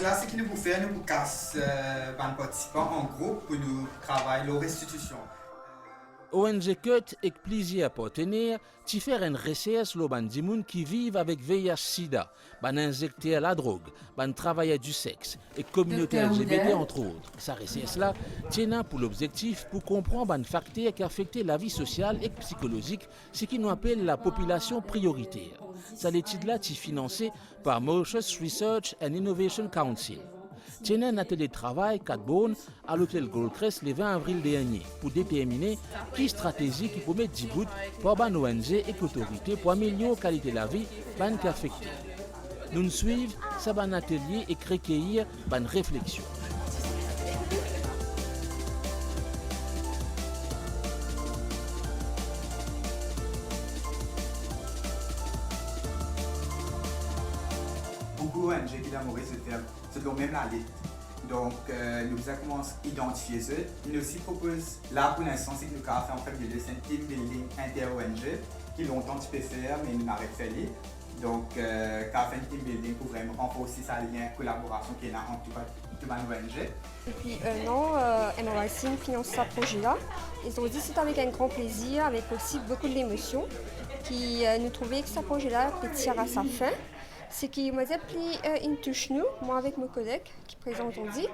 Là, ce que nous pouvons faire, nous pouvons casser les participants en groupe pour nous travailler la restitution. ONG Cut et plaisir partenaire ti faire une recherche sur les gens qui vivent avec VIH/SIDA, ban injectés à la drogue, ban travailleurs du sexe et communauté LGBT entre autres. Sa recherche là tient pour l'objectif pour comprendre les facteurs qui affectent la vie sociale et psychologique, ce qui nous appelle la population prioritaire. Cette étude là est financée par Mauritius Research and Innovation Council. Tiene un atelier de travail 4 bonnes à l'hôtel Goldcrest le 20 avril dernier pour déterminer qui stratégie qui peut mettre 10 bouts pour les ONG et l'autorité pour améliorer la qualité de la vie des gens affectés. Nous suivons ce atelier et créer une réflexion. Beaucoup d'ONG qui ont c'est même la liste. Donc, nous avons commencé à identifier ça. Nous aussi proposons, là pour l'instant, c'est que nous avons fait en fait c'est un team building inter-ONG qui longtemps tu peux faire, mais nous n'avons pas fait. Donc, nous avons fait un team building pour vraiment renforcer sa lien collaboration qui est là entre toutes les ONG. Depuis un an, MRIC finance ce projet-là. Ils ont dit que c'était avec un grand plaisir, avec aussi beaucoup d'émotions, qui nous trouvaient que ce projet-là peut tirer à sa fin. Ce qui m'a appelé une touche nous, moi avec mes collègues qui présentent on dit,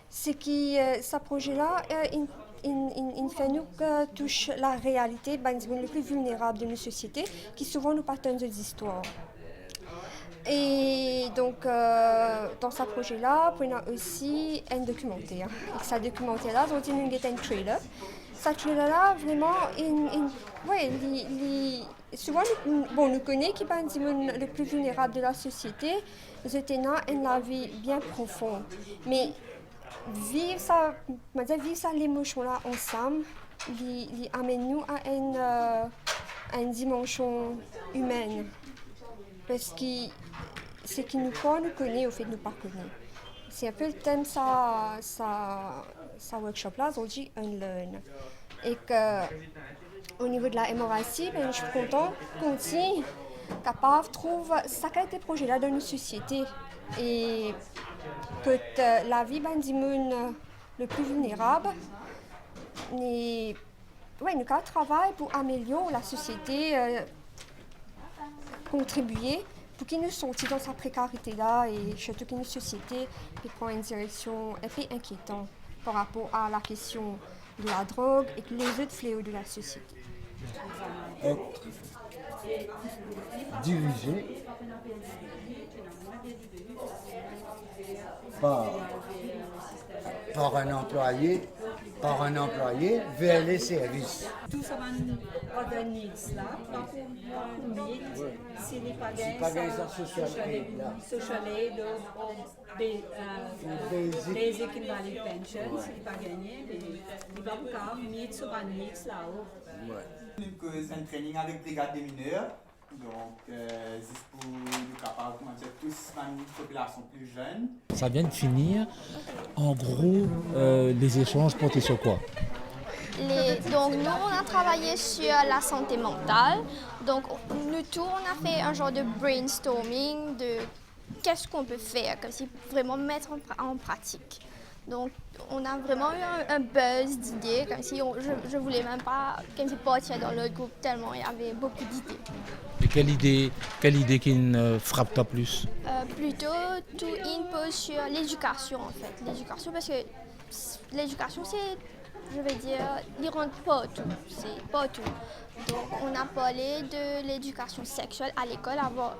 c'est que ce projet-là, il fait nous touche la réalité les plus vulnérables de nos sociétés, qui souvent nous partagent des histoires. Et donc, dans ce projet-là, on a aussi un documentaire. Et ce documentaire-là, on dit nous un trailer. Ce trailer-là, vraiment, souvent, nous connaissons qui sont les plus vulnérables de la société. Ils ont une vie bien profonde. Mais vivre ça l'émotion-là ensemble, il amène nous à une dimension humaine. Parce que ce qui nous connaît, au fait de nous pas connaître. C'est un peu le thème de sa workshop-là, on dit Unlearn. Et qu'au niveau de la MRIC, je suis contente qu'on soit capable de trouver sa qualité de projet-là dans nos sociétés. Et que la vie des gens les plus vulnérables, nous travaillons pour améliorer la société, contribuer pour qu'ils nous sortent dans sa précarité-là et surtout qu'une société qui prend une direction un peu inquiétante par rapport à la question de la drogue et les autres fléaux de la société. Être dirigé par un employé vers les services. Tout ça va other needs là, donc si les pagains social aid ou basic invalid pension, si les pas gagné, ils vont encore mettre sur un needs là-haut. Nous avons un training avec Brigade des mineurs. Donc, c'est pour nous capables de tous une population plus jeune. Ça vient de finir. En gros, les échanges portaient sur quoi? Donc nous, on a travaillé sur la santé mentale. Donc nous tous, on a fait un genre de brainstorming de qu'est-ce qu'on peut faire, comme si vraiment mettre en pratique. Donc on a vraiment eu un buzz d'idées, comme si je voulais même pas partir dans le groupe tellement il y avait beaucoup d'idées. Et quelle idée qui frappe toi plus? Plutôt tout input sur l'éducation en fait. L'éducation parce que l'éducation c'est, je vais dire, il rentre pas tout, c'est pas tout. Donc on a parlé de l'éducation sexuelle à l'école, avoir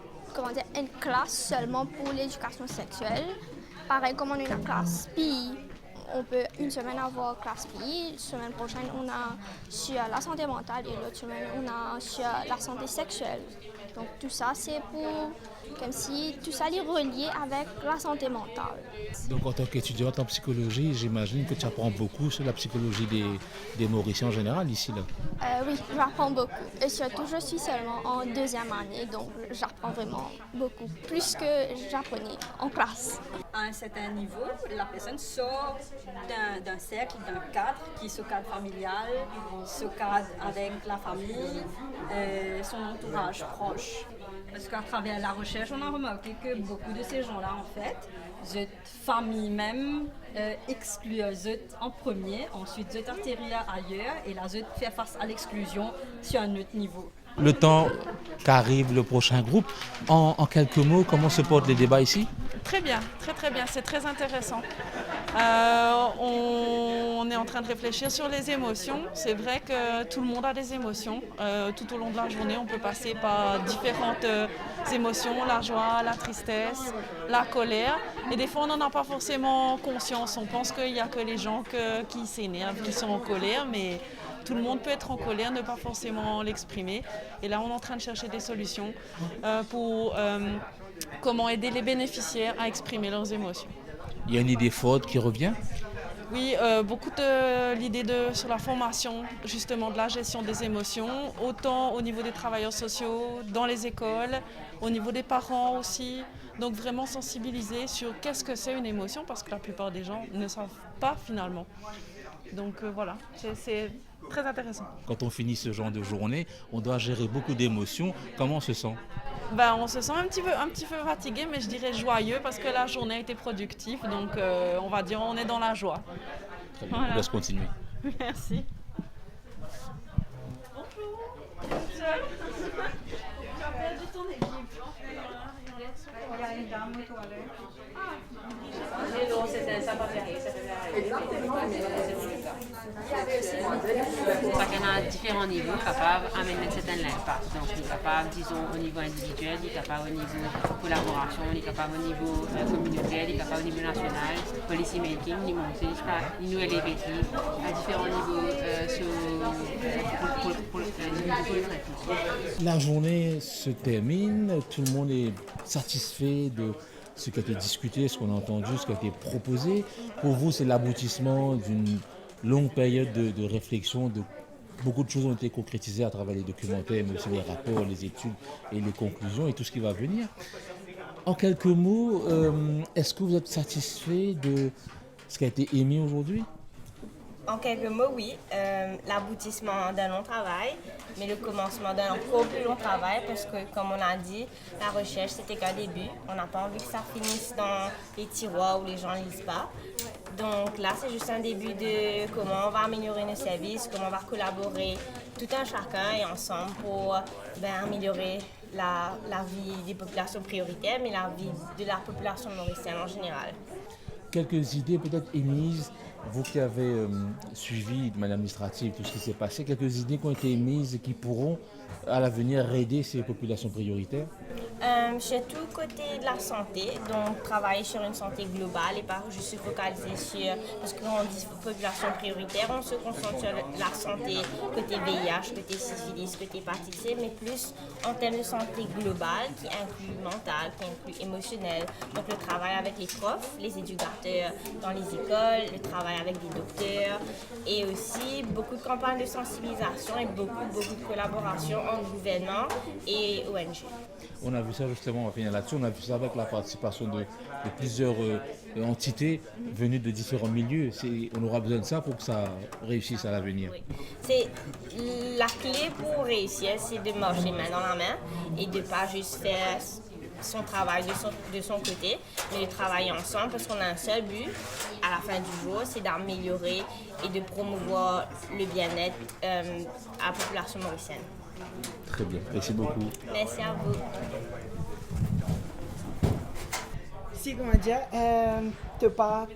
une classe seulement pour l'éducation sexuelle. Pareil comme on a une classe PI, on peut une semaine avoir classe PI, la semaine prochaine on a sur la santé mentale et l'autre semaine on a sur la santé sexuelle. Donc tout ça c'est pour, comme si tout ça est relié avec la santé mentale. Donc en tant qu'étudiante en psychologie, j'imagine que tu apprends beaucoup sur la psychologie des Mauriciens en général ici là. Oui, j'apprends beaucoup. Et surtout, je suis seulement en deuxième année, donc j'apprends vraiment beaucoup, plus que j'apprenais en classe. À un certain niveau, la personne sort d'un cercle, d'un cadre, qui est ce cadre familial, ce cadre avec la famille, son entourage proche. Parce qu'à travers la recherche, on a remarqué que beaucoup de ces gens-là, en fait, cette famille même exclut en premier, ensuite cette atterrit ailleurs et là cette fait face à l'exclusion sur un autre niveau. Le temps qu'arrive le prochain groupe, en quelques mots, comment se portent les débats ici? Très bien, très bien, c'est très intéressant. On est en train de réfléchir sur les émotions. C'est vrai que tout le monde a des émotions. Tout au long de la journée, on peut passer par différentes émotions, la joie, la tristesse, la colère. Et des fois, on n'en a pas forcément conscience. On pense qu'il n'y a que les gens qui s'énervent, qui sont en colère, mais tout le monde peut être en colère, ne pas forcément l'exprimer. Et là, on est en train de chercher des solutions pour comment aider les bénéficiaires à exprimer leurs émotions. Il y a une idée forte qui revient? Oui, beaucoup de l'idée sur la formation justement de la gestion des émotions, autant au niveau des travailleurs sociaux, dans les écoles, au niveau des parents aussi. Donc vraiment sensibiliser sur qu'est-ce que c'est une émotion parce que la plupart des gens ne savent pas finalement. Donc voilà, c'est très intéressant. Quand on finit ce genre de journée, on doit gérer beaucoup d'émotions. Comment on se sent? On se sent un petit peu fatigué, mais je dirais joyeux parce que la journée a été productive. Donc on va dire on est dans la joie. Très bien, on laisse continuer. Merci. Bonjour. Tu as perdu ton équipe. Il y a une dame aux toilettes. Chacun à différents niveaux capable d'amener un certain impact. Donc, il est capable, disons, au niveau individuel, il est capable au niveau collaboration, il est capable au niveau communautaire, il est capable au niveau national, policy making, il monte, il nous élève à différents niveaux pour le traitement. La journée se termine, tout le monde est satisfait de ce qui a été discuté, ce qu'on a entendu, ce qui a été proposé. Pour vous, c'est l'aboutissement d'une longue période de réflexion. Beaucoup de choses ont été concrétisées à travers les documentaires, mais aussi les rapports, les études et les conclusions et tout ce qui va venir. En quelques mots, est-ce que vous êtes satisfait de ce qui a été émis aujourd'hui? En quelques mots, oui. L'aboutissement d'un long travail, mais le commencement d'un encore plus long travail parce que, comme on a dit, la recherche, c'était qu'un début. On n'a pas envie que ça finisse dans les tiroirs où les gens ne lisent pas. Donc là, c'est juste un début de comment on va améliorer nos services, comment on va collaborer tout un chacun et ensemble pour améliorer la vie des populations prioritaires, mais la vie de la population mauricienne en général. Quelques idées peut-être émises, vous qui avez suivi de manière administrative tout ce qui s'est passé, quelques idées qui ont été émises et qui pourront à l'avenir aider ces populations prioritaires? Surtout côté de la santé, donc travailler sur une santé globale et pas juste se focaliser sur, parce qu'on dit population prioritaire, on se concentre sur la santé côté VIH, côté syphilis, côté hépatite C, mais plus en termes de santé globale qui inclut mentale, qui inclut émotionnelle. Donc le travail avec les profs, les éducateurs dans les écoles, le travail avec des docteurs et aussi beaucoup de campagnes de sensibilisation et beaucoup de collaboration entre gouvernement et ONG. On a vu ça justement, on va finir là-dessus, on a vu ça avec la participation de plusieurs entités venues de différents milieux. On aura besoin de ça pour que ça réussisse à l'avenir. Oui. C'est la clé pour réussir, c'est de marcher main dans la main et de ne pas juste faire son travail de son côté, mais de travailler ensemble parce qu'on a un seul but à la fin du jour, c'est d'améliorer et de promouvoir le bien-être à la population mauricienne. Très bien, merci beaucoup. Merci à vous. Si, comment dire, tu pas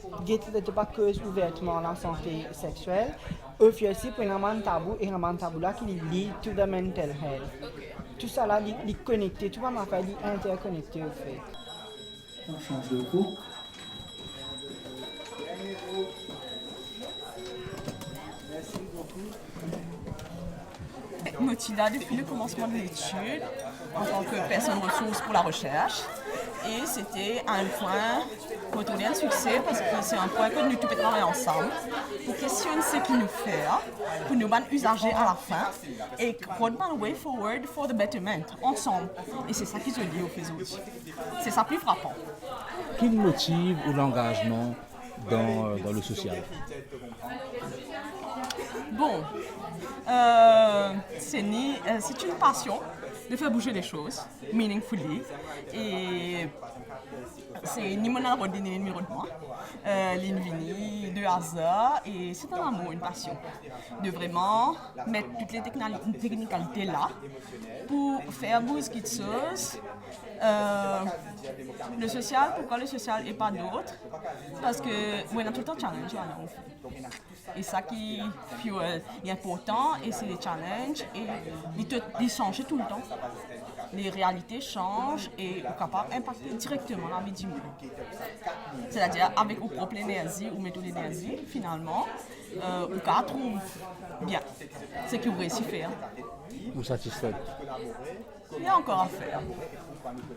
cause ouvertement la santé sexuelle, aussi pour un tabou et un tabou là qui lie to the mental health. Tout ça là, les connecté, tout va m'a fait interconnecté au fait. On change de coup. Merci beaucoup. Motiva depuis le commencement de l'étude en tant que personne ressource pour la recherche. Et c'était un point pour tourner un succès parce que c'est un point que nous tous travailler ensemble pour questionner ce qui nous fait, pour nous ban usagers à la fin et prendre un way forward for the betterment ensemble. Et c'est ça qui se lie au faisceau. C'est ça plus frappant. Qui motive ou l'engagement dans le social? Bon, c'est une passion de faire bouger les choses, meaningfully. Et c'est ni mon ni ni numéro de moi, l'invini, de hasard, et c'est un amour, une passion. De vraiment mettre toutes les technicalités là pour faire bouger quelque chose. Le social, pourquoi le social et pas d'autres? Parce que on a tout le temps challenge là. Et ça qui est important, et c'est les challenges, et ils changent tout le temps. Les réalités changent et sont capables d'impacter directement la vie du monde. C'est-à-dire, avec vos propres énergies ou méthodes d'énergie, finalement, vous trouvez bien ce que vous réussissez à faire. Vous satisfait? Il y a encore à faire.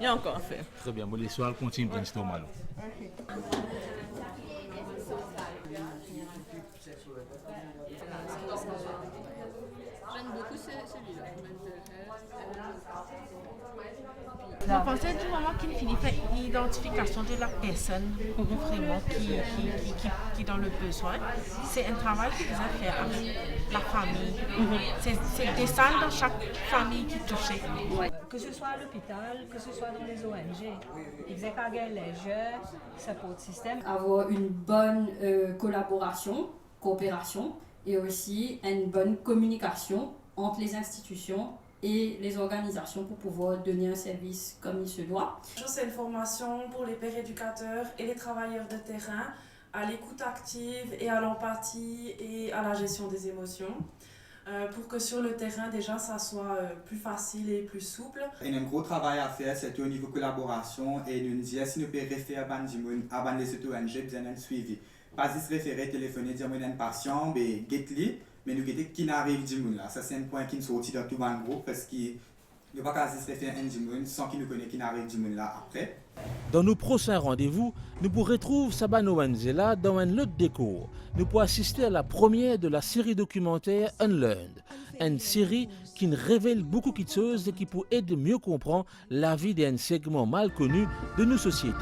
Il y a encore à faire. Très bien, bon, les soirs continuent de brainstormer. J'aime beaucoup celui-là. Vous pensez du moment qu'il finit fait l'identification de la personne vraiment qui est dans le besoin, c'est un travail qu'il vous a fait avec la famille. C'est des salles dans chaque famille qui est touchée. Que ce soit à l'hôpital, que ce soit dans les ONG, ils faisaient les jeux, support system. Avoir une bonne coopération et aussi une bonne communication entre les institutions et les organisations pour pouvoir donner un service comme il se doit. C'est une formation pour les pères éducateurs et les travailleurs de terrain à l'écoute active et à l'empathie et à la gestion des émotions. Pour que sur le terrain déjà ça soit plus facile et plus souple. Il y a un gros travail à faire, surtout au niveau collaboration, et nous disons si nous pouvons référer à les ONG, besoin d'un suivi. Pas juste référer, téléphoner, dire que un patient, get-li, mais nous guetter qui n'arrive du monde là. Ça c'est un point qui nous sortit dans tout le groupe parce qu'il ne peut pas juste référer un du monde sans qu'il nous connaisse qui n'arrive du monde là après. Dans nos prochains rendez-vous, nous pourrons retrouver Sabano Wanzela dans un autre décor. Nous pourrons assister à la première de la série documentaire Unlearned, une série qui nous révèle beaucoup de choses et qui peut aider mieux comprendre la vie d'un segment mal connu de nos sociétés.